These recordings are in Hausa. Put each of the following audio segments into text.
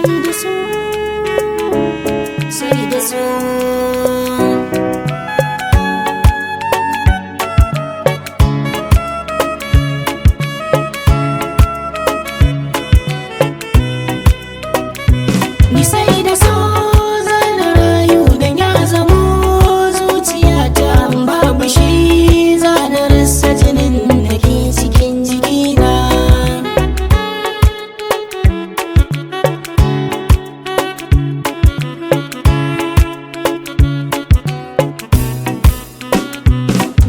sai da su ni sai da su zan rayu dan ya zamo zuciyata babu shi zan rasa jinin da ke cikin jikina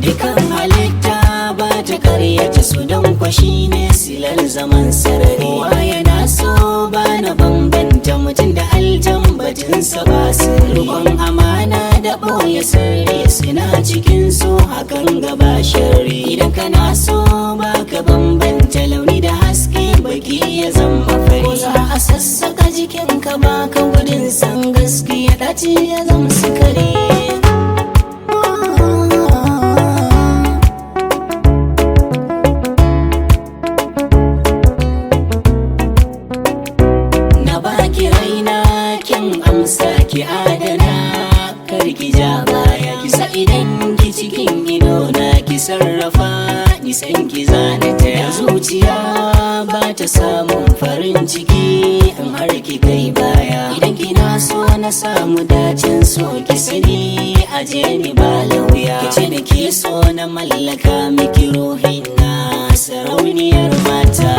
dukan halitta ba ta karyata su don kwashi ne silar zaman sarari wa yana so ba na bambanta mutum da aljan batunsa ba sirri rukun amana da ɓoye sirri suna cikin so hakan gaba shari idan kana so ba ka bambanta launi da haske baki ya zama fari ko za a sassaka jikinka ba ka gudun san gaskiya ɗaci ya zama sukari ki adana kar ki ja baya ki sa idan ki cikin ido na ki sarrafa ni san ki zana ta zuciya ba ta samun farin ciki in har ki kai baya idan kina so na samu dacin so ki sani aje ni ba lauya ki ce da ki so na mallaka miki ruhin na sarauniyar mata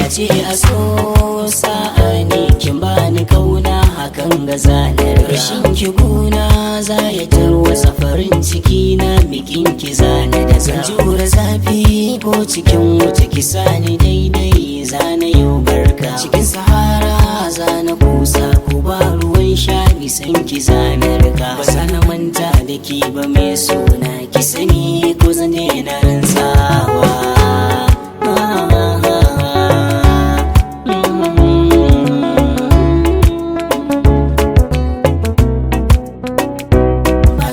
ce a so sa'ani kin bani kauna hakan ga zanar rashin ki guna za ya tarwasa farin ciki na bikin ki zana da zan jura zafi ko cikin wuta ki sani daidai zana yau barka cikin sahara zana kusa ko ba ruwan sha san ki zanar ka ba sana manta da ki ba mai suna ki sani ko zan daina rantsawa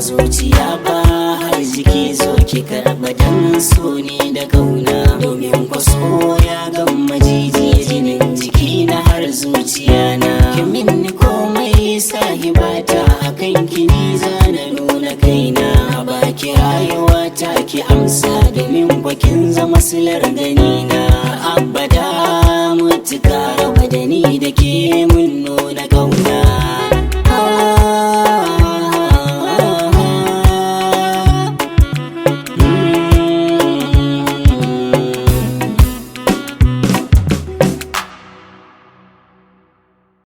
zuciya ba har jiki zo ki karba dan so ne da kauna domin kwaso ya gama jijiya jinin jiki na har zuciya na kimin ni komai sahibata akan kini zana nuna kaina baki rayuwa ta ki amsa domin bakin zama silar ganina abada mutuka raba da ni da ke